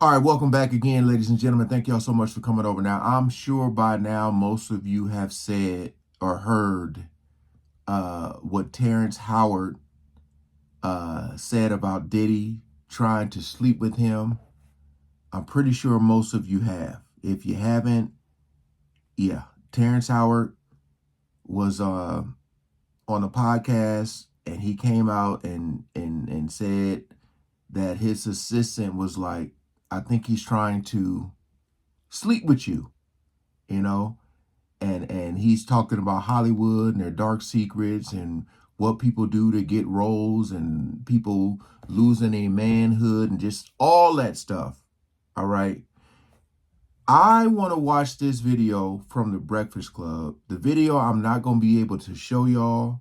All right, welcome back again, ladies and gentlemen. Thank y'all so much for coming over. Now, I'm sure by now most of you have said or heard what Terrence Howard said about Diddy trying to sleep with him. I'm pretty sure most of you have. If you haven't, yeah, Terrence Howard was on a podcast and he came out and said that his assistant was like, I think he's trying to sleep with you, you know, and he's talking about Hollywood and their dark secrets and what people do to get roles and people losing their manhood and just all that stuff. All right. I want to watch this video from the Breakfast Club. The video I'm not going to be able to show y'all,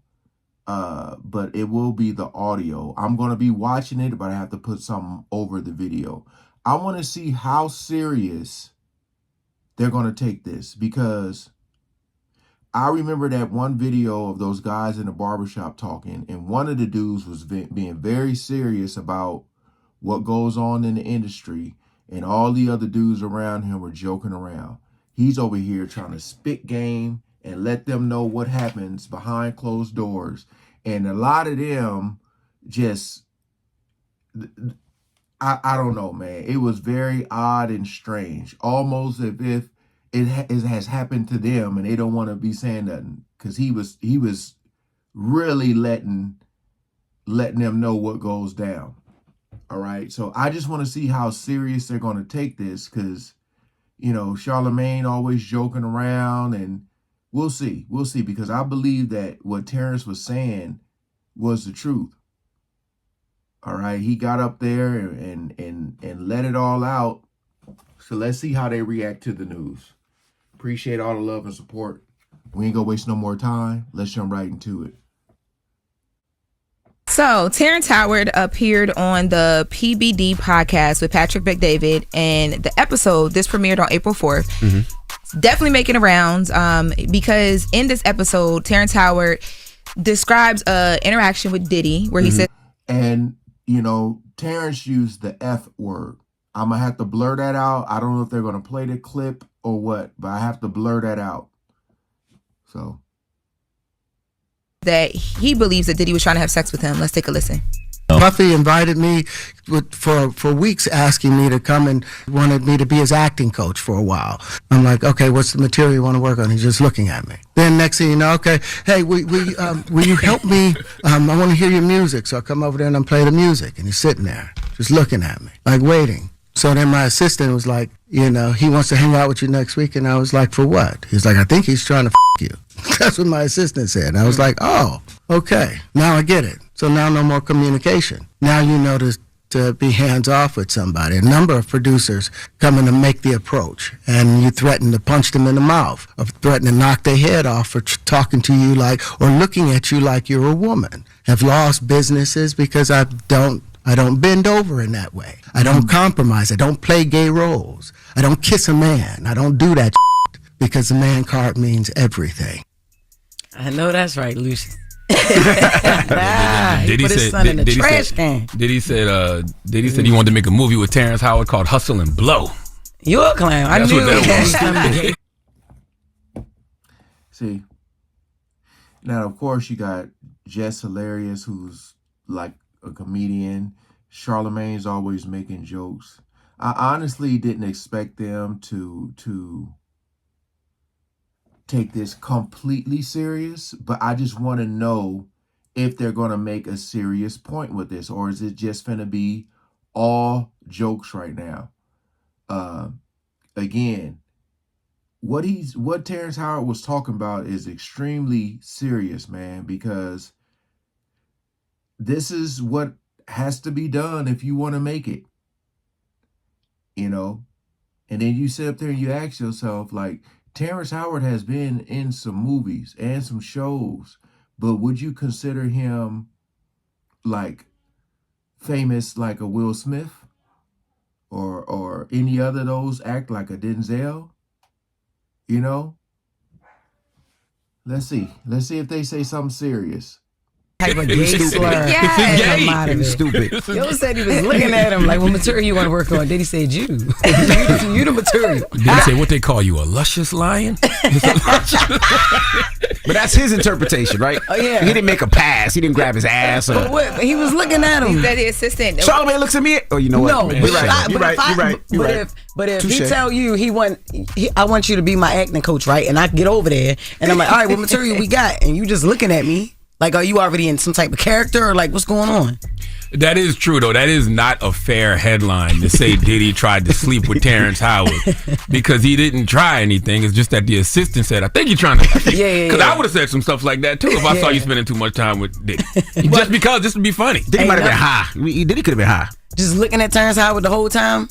but it will be the audio. I'm going to be watching it, but I have to put something over the video. I want to see how serious they're going to take this, because I remember that one video of those guys in the barbershop talking, and one of the dudes was being very serious about what goes on in the industry, and all the other dudes around him were joking around. He's over here trying to spit game and let them know what happens behind closed doors. And a lot of them just, I don't know, man. It was very odd and strange, almost as if it has happened to them and they don't want to be saying nothing, because he was really letting them know what goes down. All right, so I just want to see how serious they're going to take this, because Charlemagne always joking around, and we'll see, because I believe that what Terrence was saying was the truth. All right, he got up there and let it all out. So let's see how they react to the news. Appreciate all the love and support. We ain't gonna waste no more time. Let's jump right into it. So, Terrence Howard appeared on the PBD podcast with Patrick Bet-David, and the episode, this premiered on April 4th. Definitely making the rounds because in this episode, Terrence Howard describes an interaction with Diddy where he said, And, Terrence used the F word. I'm going to have to blur that out. I don't know if they're going to play the clip or what, but I have to blur that out. So, that he believes that Diddy was trying to have sex with him. Let's take a listen. Puffy invited me for weeks, asking me to come, and wanted me to be his acting coach for a while. I'm like, okay, what's the material you want to work on? He's just looking at me. Then next thing you know, okay, hey, will you help me? I want to hear your music. So I come over there and I play the music, and he's sitting there just looking at me, like waiting. So then my assistant was like, he wants to hang out with you next week. And I was like, for what? He's like, I think he's trying to you. That's what my assistant said. And I was like, oh, okay, now I get it. So now no more communication. Now you know to be hands off with somebody. A number of producers coming to make the approach, and you threaten to punch them in the mouth, or threaten to knock their head off for talking to you like, or looking at you like you're a woman. Have lost businesses because I don't bend over in that way. I don't compromise. I don't play gay roles. I don't kiss a man. I don't do that because the man card means everything. I know that's right, Lucian. Diddy put his son in the trash can. Diddy said he wanted to make a movie with Terrence Howard called Hustle and Blow. You're a clown. I That's knew what that was. see, now of course you got Jess Hilarious, who's like a comedian. Charlemagne's always making jokes. I honestly didn't expect them to take this completely serious, but I just want to know if they're going to make a serious point with this, or is it just going to be all jokes right now? Again, what Terrence Howard was talking about is extremely serious, man, because this is what has to be done if you want to make it, and then you sit up there and you ask yourself, like, Terrence Howard has been in some movies and some shows, but would you consider him like famous like a Will Smith or any other of those, act like a Denzel? Let's see if they say something serious. type of gay stupid. slur. Yes. Come out of He was it. stupid. Yo said he was looking at him like, what material you want to work on? Diddy said, you. You the material. Did he say what they call you, a luscious lion? But that's his interpretation, right? Oh, yeah. He didn't make a pass. He didn't grab his ass. But what? He was looking at him. He said the assistant. Charlamagne looks at me. Oh, you know what? No, Man, but you're right. You're right. You're right. You're right. But if he Touche. tell you I want you to be my acting coach, right? And I get over there and I'm like, all right, what material we got? And you just looking at me like, are you already in some type of character or like what's going on? That is true, though. That is not a fair headline to say Diddy tried to sleep with Terrence Howard because he didn't try anything. It's just that the assistant said, I think you're trying to. Yeah. Because I would have said some stuff like that, too, if I saw you spending too much time with Diddy. Just because, just to be funny. Diddy might have been high. Diddy could have been high. Just looking at Terrence Howard the whole time.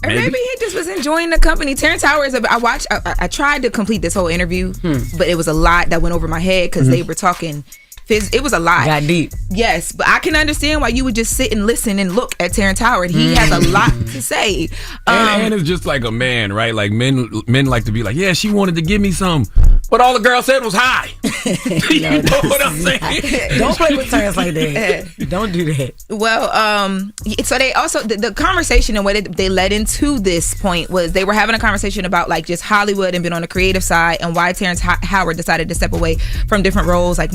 Or maybe he just was enjoying the company. Terrence Howard is I tried to complete this whole interview, but it was a lot that went over my head because they were talking. It was a lot. Got deep. Yes, but I can understand why you would just sit and listen and look at Terrence Howard. He has a lot to say. And it's just like a man, right? Like men like to be like, yeah, she wanted to give me some, but all the girl said was hi. You know what I'm saying? Don't play with Terrence like that. Don't do that. Well, so they also the conversation and what they led into this point was they were having a conversation about like just Hollywood and being on the creative side and why Terrence Howard decided to step away from different roles like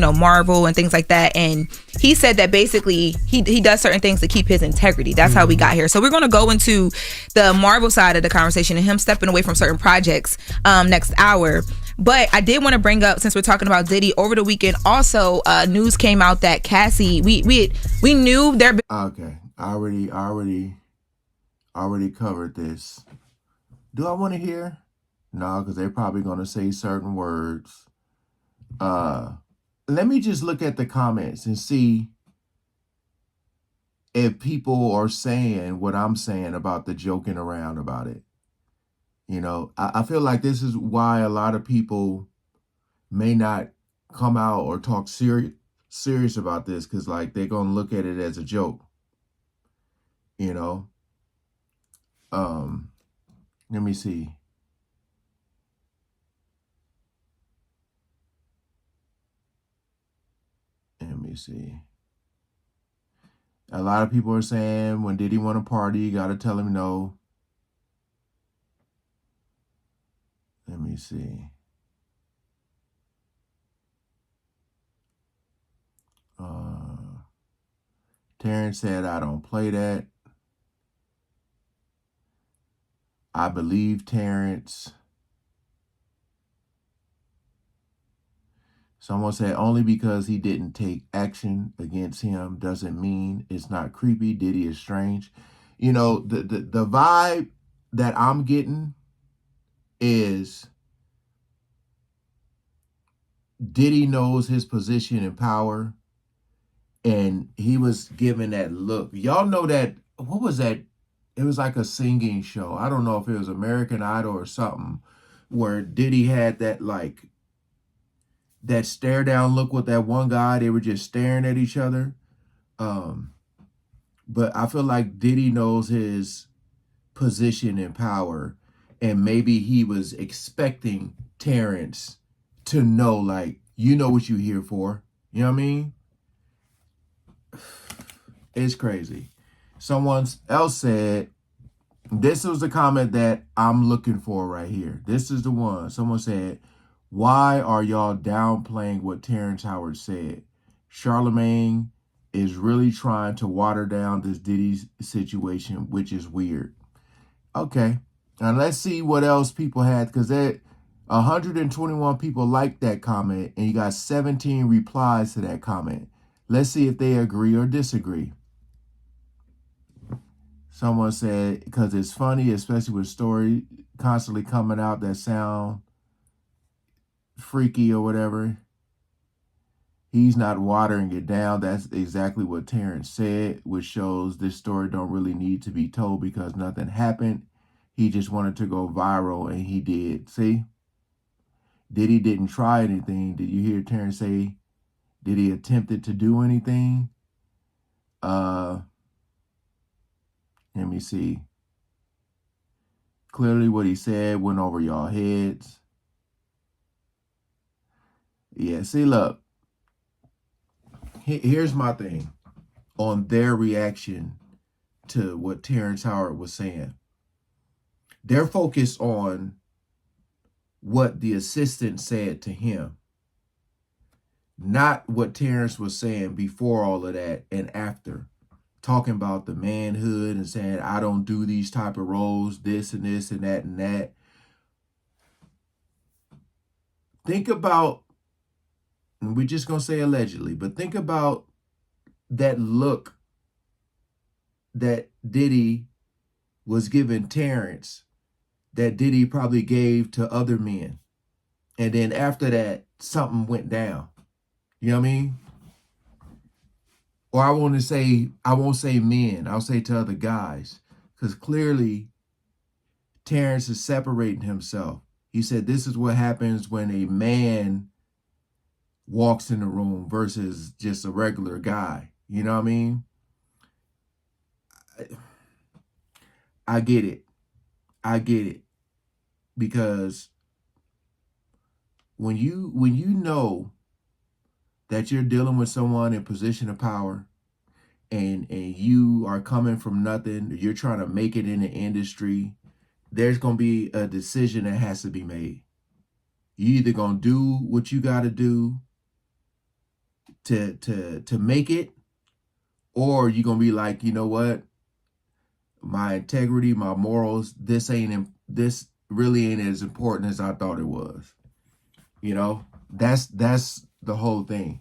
Marvel and things like that. And he said that basically he does certain things to keep his integrity. That's how we got here. So we're going to go into the Marvel side of the conversation and him stepping away from certain projects next hour. But I did want to bring up, since we're talking about Diddy, over the weekend also news came out that Cassie, we knew there. Okay, I already covered this. Do I want to hear? No, because they're probably going to say certain words. Let me just look at the comments and see if people are saying what I'm saying about the joking around about it. You know, I feel like this is why a lot of people may not come out or talk serious about this, because like they're going to look at it as a joke. You know, let me see. Let me see. A lot of people are saying when Diddy want to party, you got to tell him no. Let me see. Terrence said, I don't play that. I believe Terrence. Someone said only because he didn't take action against him doesn't mean it's not creepy. Diddy is strange. You know, the vibe that I'm getting is Diddy knows his position and power, and he was given that look. Y'all know that, what was that? It was like a singing show. I don't know if it was American Idol or something, where Diddy had that like that stare down look with that one guy. They were just staring at each other. But I feel like Diddy knows his position and power, and maybe he was expecting Terrence to know, like, you know what you're here for. You know what I mean? It's crazy. Someone else said, this was the comment that I'm looking for right here. This is the one. Someone said, why are y'all downplaying what Terrence Howard said? Charlamagne is really trying to water down this Diddy situation, which is weird. Okay. Now let's see what else people had, because 121 people liked that comment, and you got 17 replies to that comment. Let's see if they agree or disagree. Someone said, because it's funny, especially with story constantly coming out that sound freaky or whatever. He's not watering it down. That's exactly what Terrence said, which shows this story don't really need to be told because nothing happened. He just wanted to go viral, and he did. See? Diddy didn't try anything. Did you hear Terrence say, did he attempted to do anything? Let me see. Clearly what he said went over y'all heads. Yeah, see, look. Here's my thing on their reaction to what Terrence Howard was saying. They're focused on what the assistant said to him, not what Terrence was saying before all of that and after, talking about the manhood and saying, I don't do these type of roles, this and this and that and that. Think about, and we're just going to say allegedly, but think about that look that Diddy was giving Terrence, that Diddy probably gave to other men. And then after that, something went down. You know what I mean? Or I won't say men, I'll say to other guys. Because clearly, Terrence is separating himself. He said this is what happens when a man walks in the room versus just a regular guy. You know what I mean? I get it. I get it. Because when you know that you're dealing with someone in position of power and you are coming from nothing, you're trying to make it in the industry, there's going to be a decision that has to be made. You either going to do what you got to do to make it, or you're going to be like, you know what? My integrity, my morals, this really ain't as important as I thought it was. You know, that's the whole thing.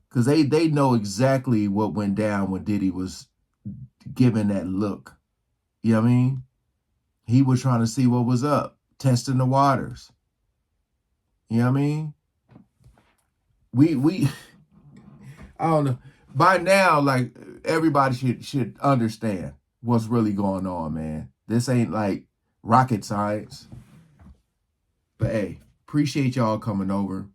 Because they know exactly what went down when Diddy was giving that look. You know what I mean? He was trying to see what was up, testing the waters. You know what I mean? We I don't know. By now, like, everybody should understand what's really going on, man. This ain't like rocket science. But hey, appreciate y'all coming over.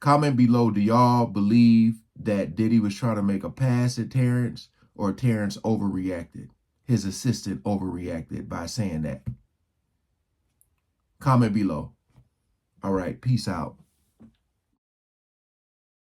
Comment below, do y'all believe that Diddy was trying to make a pass at Terrence, or Terrence overreacted? His assistant overreacted by saying that. Comment below. All right, peace out.